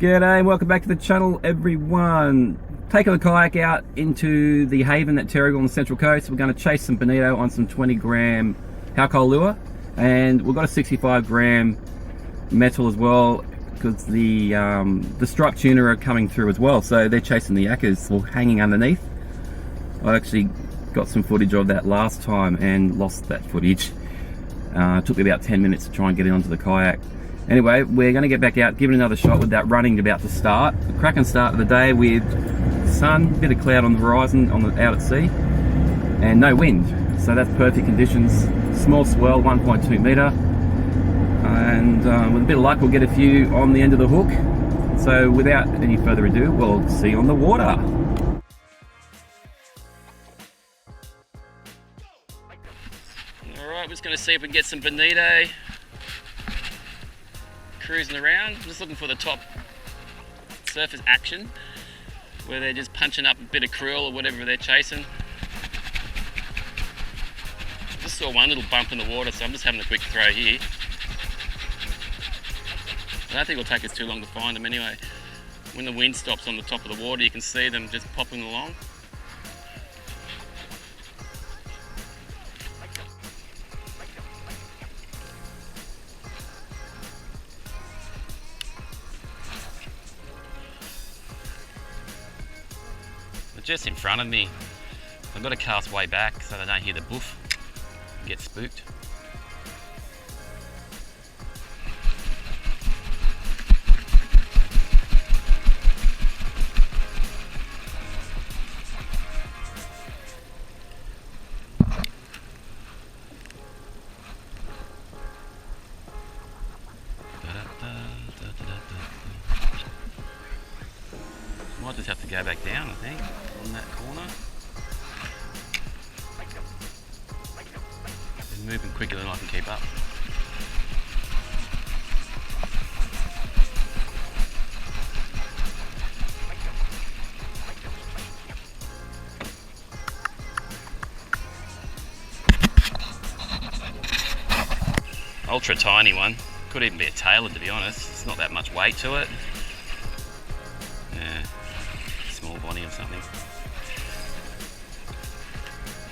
G'day and welcome back to the channel, everyone. Taking the kayak out into the haven at Terrigal on the Central Coast. We're going to chase some bonito on some 20-gram Halco lure, and we've got a 65-gram metal as well because the striped tuna are coming through as well, so they're chasing the yakkers or hanging underneath. I actually got some footage of that last time and lost that footage. It took me about 10 minutes to try and get it onto the kayak. Anyway, we're going to get back out, give it another shot with that running about to start. A cracking start of the day with sun, a bit of cloud on the horizon out at sea, and no wind. So that's perfect conditions. Small swell, 1.2 metre. And with a bit of luck, we'll get a few on the end of the hook. So without any further ado, we'll see you on the water. Alright, we're just going to see if we can get some bonito cruising around. I'm just looking for the top surface action where they're just punching up a bit of krill or whatever they're chasing. Just saw one little bump in the water, so I'm just having a quick throw here. I don't think it'll take us too long to find them anyway. When the wind stops on the top of the water, you can see them just popping along. Just in front of me. I've got to cast way back so they don't hear the boof and get spooked. Might just have to go back down, I think, on that corner. They're moving quicker than I can keep up. Ultra tiny one. Could even be a tailor, to be honest. It's not that much weight to it. Yeah. Small bonnie or something.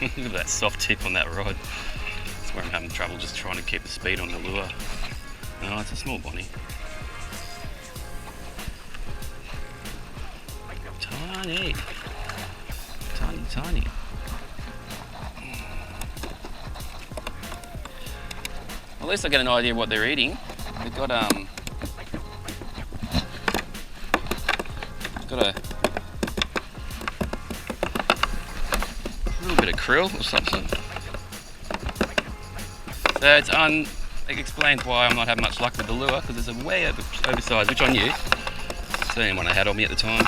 Look at that soft tip on that rod. That's where I'm having trouble just trying to keep the speed on the lure. No, it's a small bonnie. Tiny. Tiny, tiny. At least I get an idea of what they're eating. They've got a little bit of krill or something. So it explains why I'm not having much luck with the lure, because it's a way oversized, which I knew. It's the only one I had on me at the time.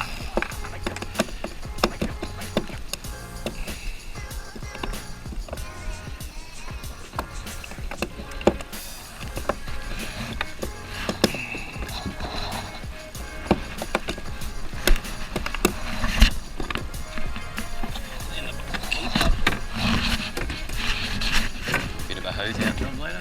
Hose out to them later.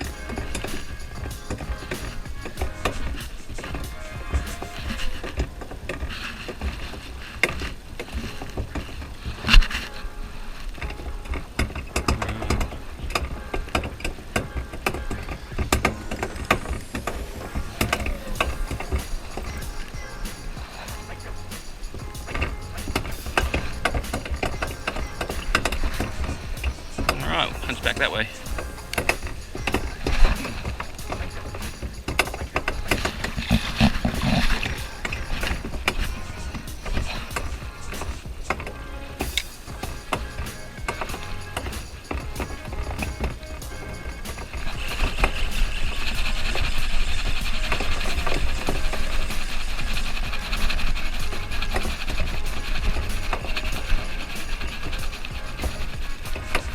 Alright, we'll punch back that way.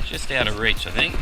Just out of reach, I think.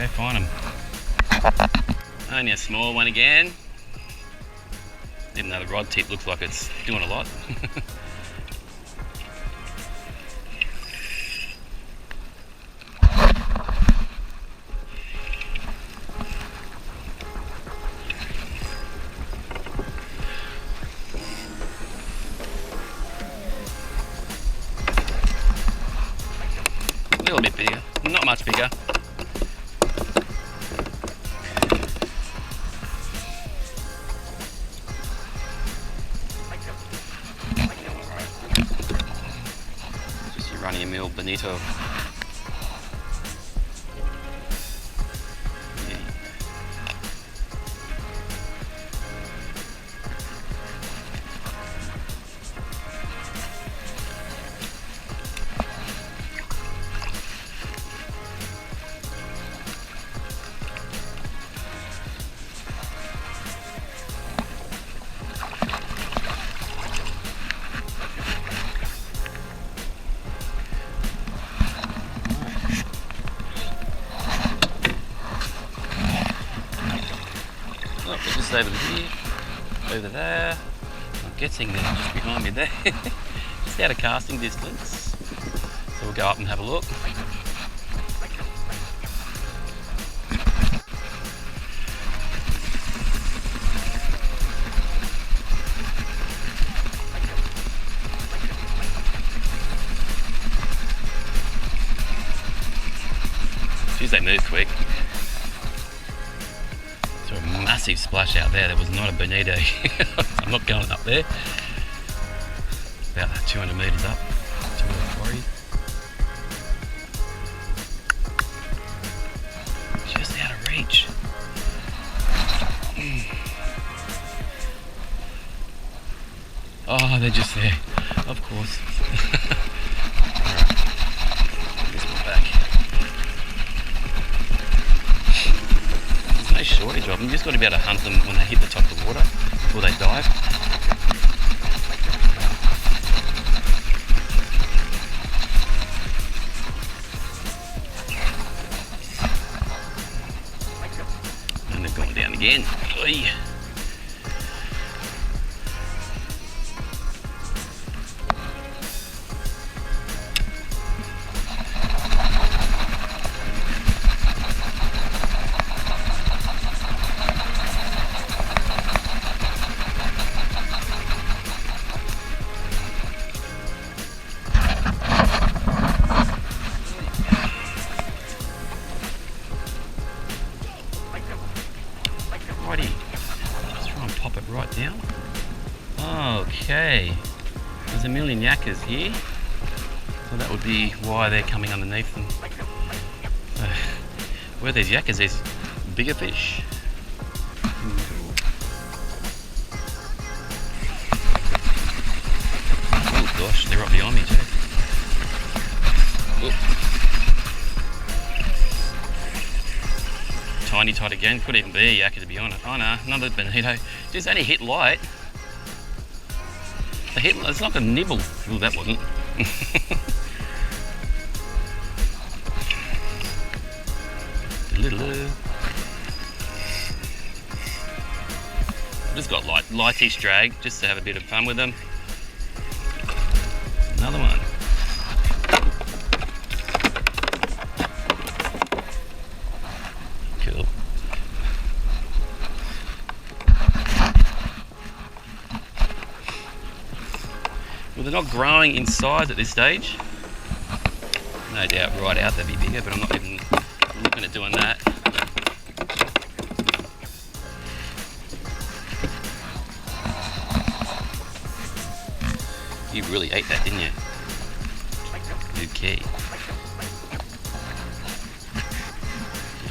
find them. Only a small one again. Even though the rod tip looks like it's doing a lot. A little bit bigger, not much bigger. Just your run-of-the-mill Bonito. Just over here, over there. I'm guessing they're just behind me there. Just out of casting distance. So we'll go up and have a look. Jeez, they move quick. A massive splash out there. There was not a Bonito. I'm not going up there. About 200 metres up to the quarry. Just out of reach. Oh, they're just there. Of course. No shortage of them. You just got to be able to hunt them when they hit the top of the water before they dive. And they've gone down again. Oy. Righty, let's try and pop it right down. Okay, there's a million yakkers here, so that would be why they're coming underneath them. Where there's yakkers, there's bigger fish. Oh gosh, they're right behind me too. Oh. Tiny tot again, could even be a yakka to be honest. Oh no, another Bonito. Just only hit light. They hit, it's like a nibble. Oh, that wasn't. Just got lightish drag just to have a bit of fun with them. Another one. Cool. Well, they're not growing in size at this stage. No doubt right out they'll be bigger, but I'm not even looking at doing that. You really ate that, didn't you? Okay. Did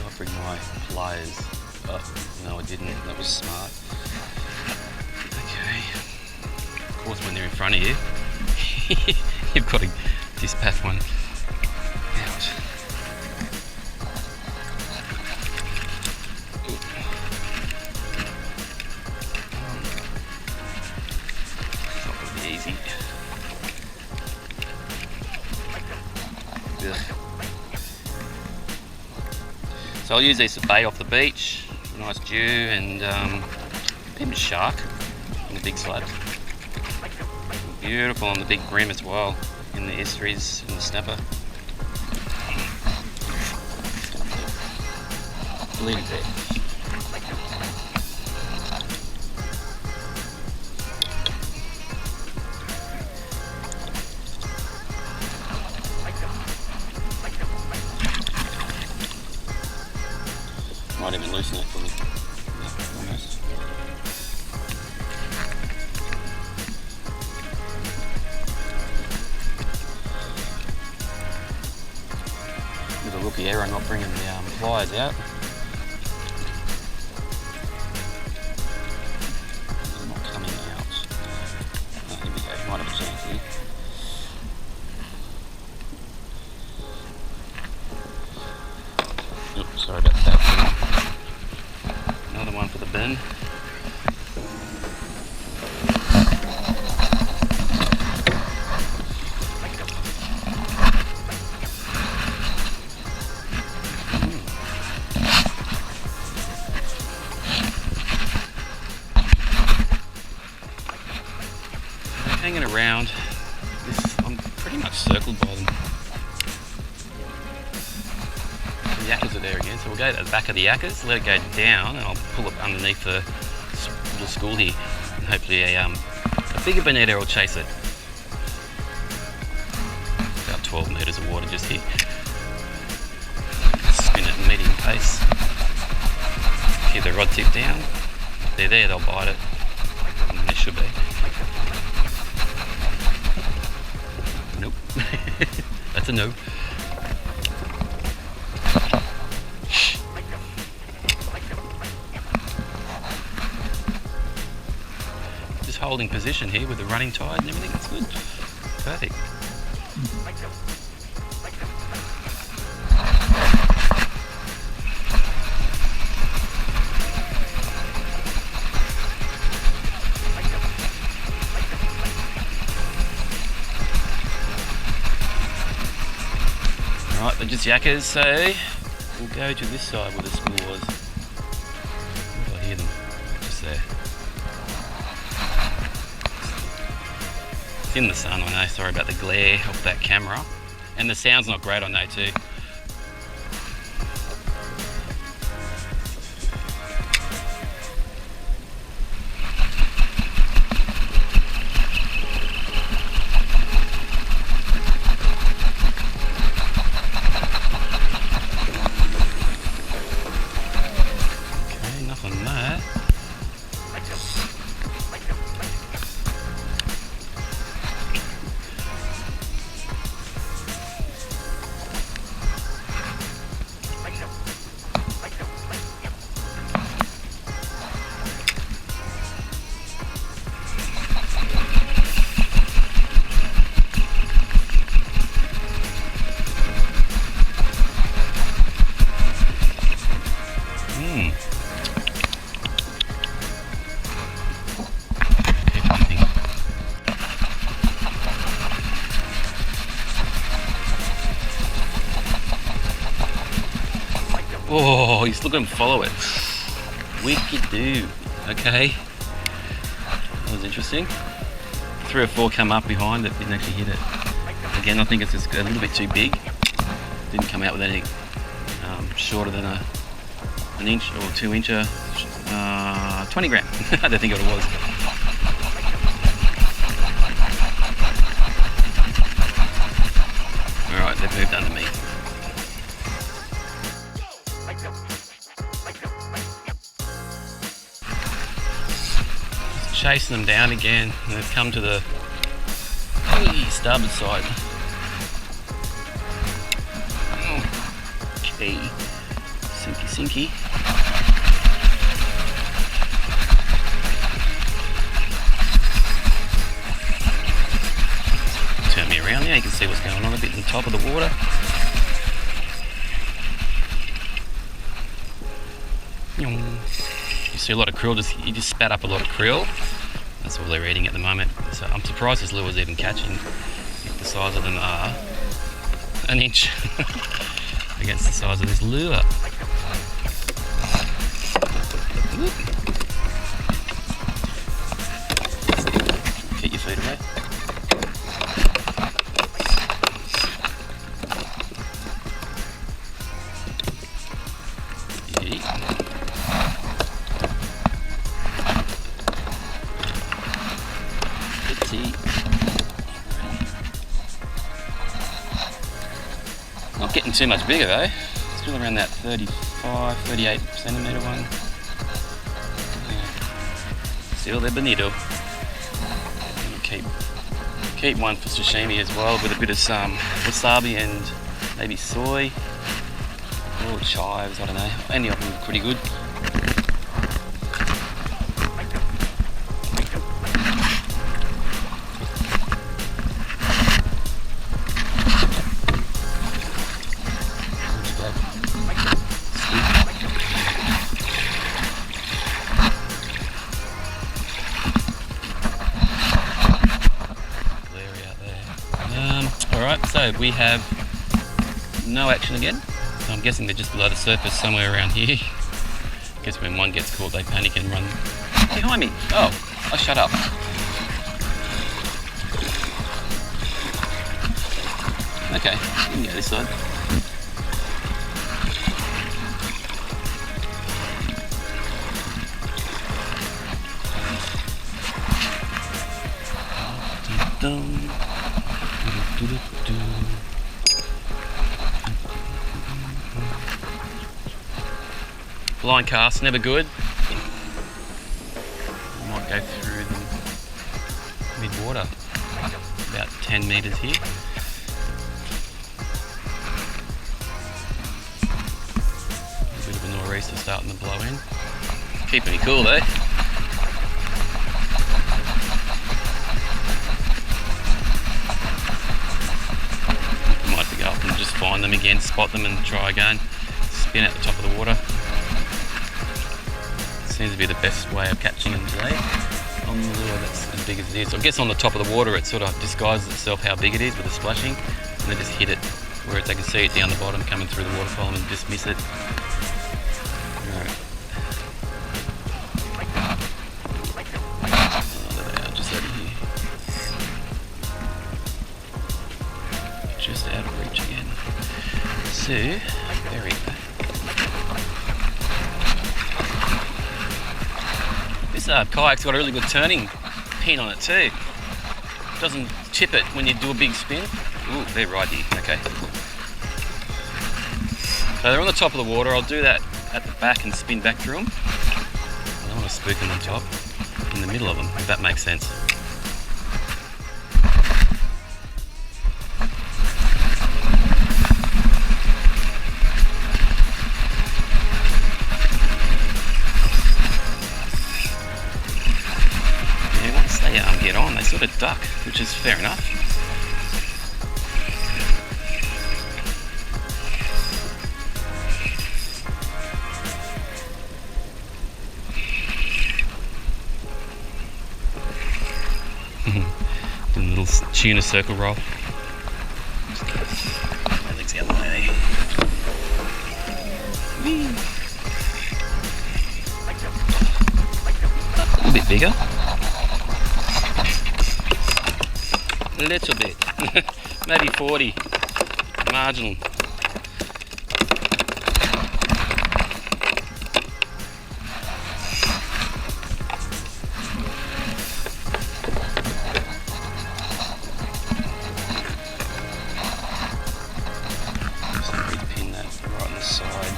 I bring my pliers up? No, I didn't. That was smart. Okay. Of course, when they're in front of you, you've got to dispatch one out. It's not going to be easy. So I'll use these to bait off the beach, a nice dew and a bit of shark on the big slabs. Beautiful on the big brim as well, in the estuaries and the snapper. Leave it there. Might even loosen it for me. Almost. With a rookie error, not bringing the pliers out. They're not coming out. Oh, here we go. Might have a chance here. Oops, sorry about that. Another one for the bin. Hanging around. I'm pretty much circled by them. The yakkers are there again, so we'll go to the back of the yakkers, let it go down, and I'll pull it underneath the little school here, and hopefully a bigger bonito will chase it. About 12 metres of water just here. Spin it at medium pace. Keep the rod tip down. If they're there, they'll bite it. And they should be. Nope. That's a no. Just holding position here with the running tide and everything. That's good. Perfect. Alright, they're just yakkers, so we'll go to this side where the school was. I hear them just there. It's in the sun, I know, sorry about the glare of that camera. And the sound's not great, I know too. Oh, he's still going to follow it. Wicked do. Okay. That was interesting. 3 or 4 come up behind it, didn't actually hit it. Again, I think it's just a little bit too big. Didn't come out with anything shorter than an inch or 2 incher. 20 gram. I don't think it was. Alright, they've moved under me. Chasing them down again, and they've come to the starboard side. Okay, sinky. Turn me around there, you can see what's going on a bit in the top of the water. You see a lot of krill, he just spat up a lot of krill. That's all they're eating at the moment. So I'm surprised this lure's even catching if the size of them are an inch against the size of this lure. Not getting too much bigger though. Still around that 35, 38 centimetre one. Yeah. Still they're Bonito. Keep one for sashimi as well, with a bit of some wasabi and maybe soy or chives, I don't know. Any of them are pretty good. Alright, so we have no action again. So I'm guessing they're just below the surface somewhere around here. I guess when one gets caught they panic and run behind me. Oh, shut up. Okay, you can go this side. Dun. Blind cast, never good. Might go through them mid-water, about 10 metres here. A bit of a nor'easter starting to blow in. Keeping me cool though. Just find them again, spot them and try again. Spin at the top of the water. Seems to be the best way of catching them today. On the lure that's as big as it is. So I guess on the top of the water it sort of disguises itself how big it is with the splashing, and then just hit it, whereas they can see it down the bottom coming through the water column and just miss it. Right. Oh, there they are, just over here. Just out of reach again. So, there we go. This kayak's got a really good turning pin on it too. Doesn't tip it when you do a big spin. Ooh, they're right here. Okay. So they're on the top of the water. I'll do that at the back and spin back through them. I don't want to spook them on top. In the middle of them, if that makes sense. Get on, they sort of duck, which is fair enough. Do a little tuna circle roll. Legs the other way. A little bit bigger. A little bit, maybe 40, marginal. Just repin that right on the side.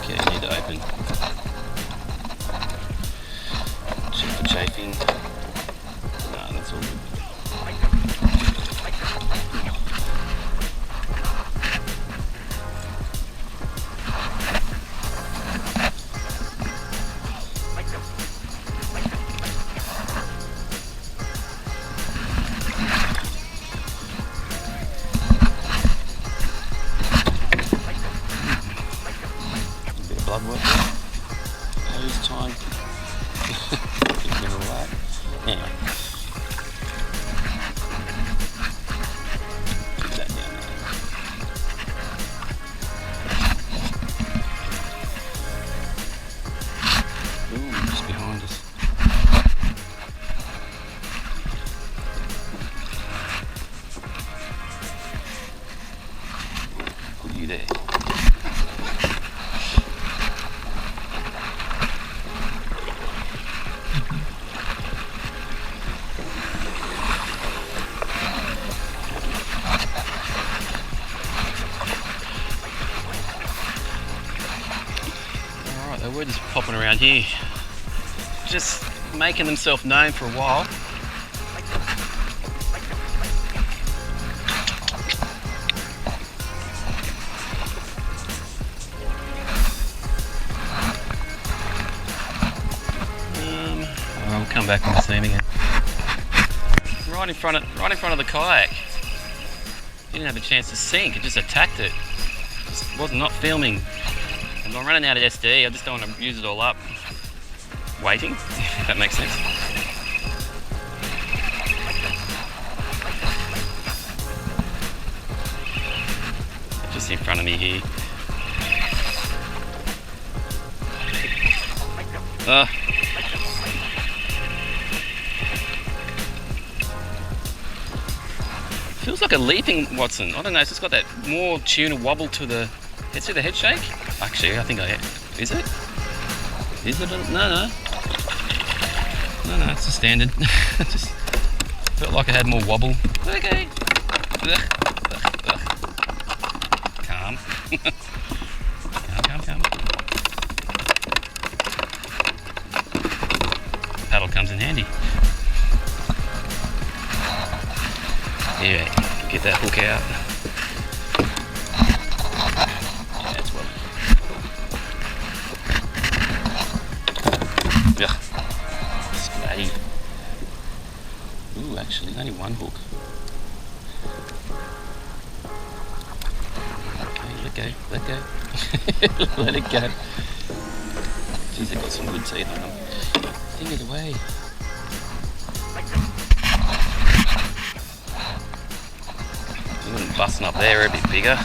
Okay, need to open. Check for chafing. No, that's all good. Blood work. Hose time. Never right. Anyway. Keep that down there. Ooh, just behind us. Put you there. They were just popping around here, just making themselves known for a while. I'll come back when I see him again. Right in front of the kayak. Didn't have a chance to sink. It just attacked it. Just was not filming. I'm running out of SD, I just don't want to use it all up waiting, if that makes sense. Just in front of me here. Feels like a leaping Watson. I don't know, it's just got that more tuna wobble to the head shake. Actually, I think is it? Is it? No, it's a standard. Just felt like it had more wobble. Okay. Calm. Calm. Paddle comes in handy. Yeah, get that hook out. Yeah, splatty. Ooh, actually, only one hook. Okay, let go. Let it go. Jeez, they've got some good teeth on them. Think it away. Busting up there a bit bigger.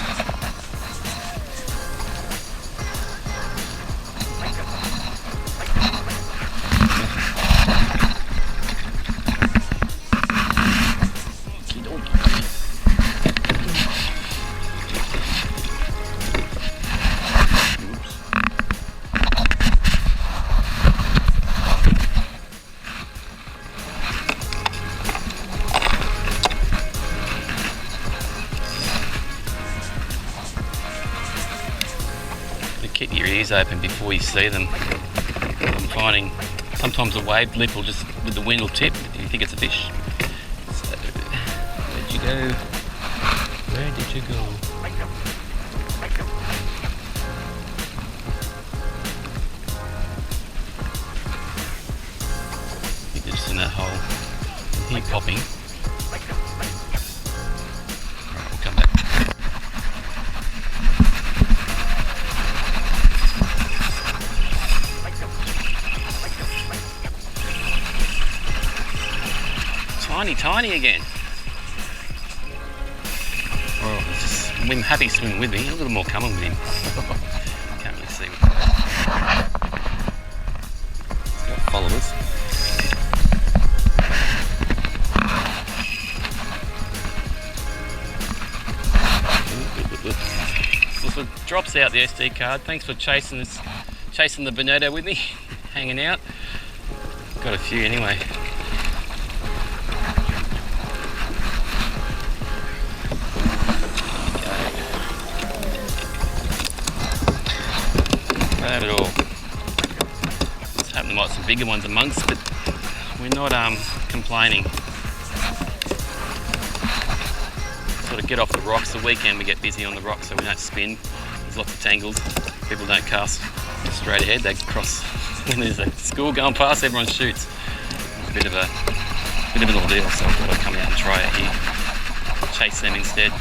Keep your ears open before you see them. I'm finding sometimes a wave lip will just, with the wind will tip if you think it's a fish. So, where'd you go? Where did you go? I think they're just in that hole. I hear popping. Alright, we'll come back. Tiny again. Oh, he's just happy swimming with me. A little more coming with him. Can't really see him. Got followers. Well, so it drops out the SD card. Thanks for chasing the Bonito with me, hanging out. Got a few anyway. Grab it all. It's happening like some bigger ones amongst, but we're not complaining. Sort of get off the rocks. The weekend we get busy on the rocks so we don't spin. There's lots of tangles. People don't cast straight ahead. They cross. When there's a school going past, everyone shoots. It's a bit of an ordeal, so I thought I'd come out and try it here. Chase them instead.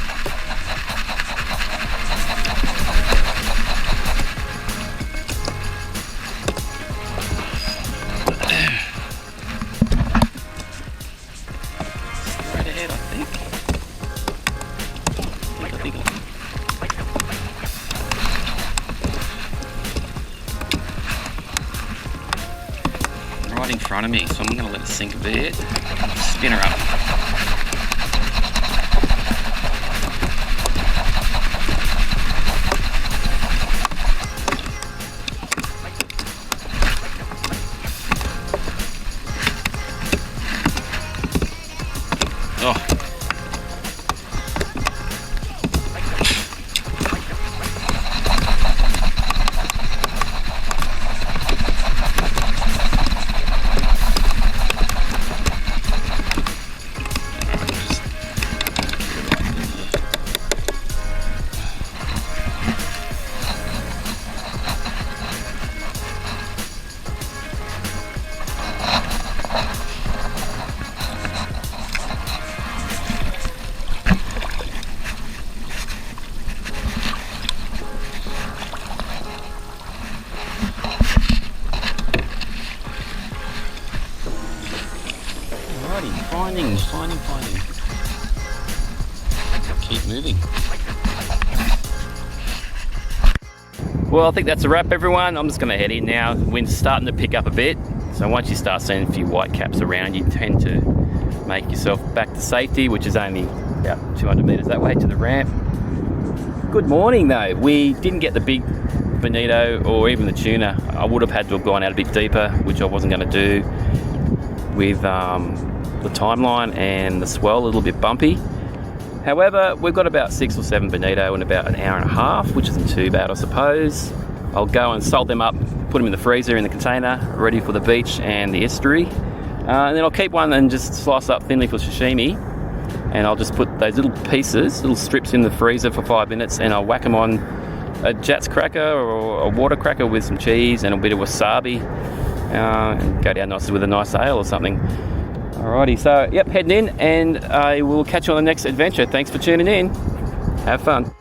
right in front of me, so I'm going to let it sink a bit. Spin her up. Oh. Finding. Keep moving. Well, I think that's a wrap, everyone. I'm just going to head in now. Wind's starting to pick up a bit, so once you start seeing a few white caps around, you tend to make yourself back to safety, which is only about 200 metres that way to the ramp. Good morning, though. We didn't get the big bonito or even the tuna. I would have had to have gone out a bit deeper, which I wasn't going to do with the timeline and the swell a little bit bumpy. However, we've got about 6 or 7 bonito in about an hour and a half, which isn't too bad, I suppose. I'll go and salt them up, put them in the freezer in the container, ready for the beach and the estuary. And then I'll keep one and just slice up thinly for sashimi. And I'll just put those little pieces, little strips in the freezer for 5 minutes, and I'll whack them on a Jats cracker or a water cracker with some cheese and a bit of wasabi. And go down nicely with a nice ale or something. Alrighty, so yep, heading in, and I will catch you on the next adventure. Thanks for tuning in. Have fun.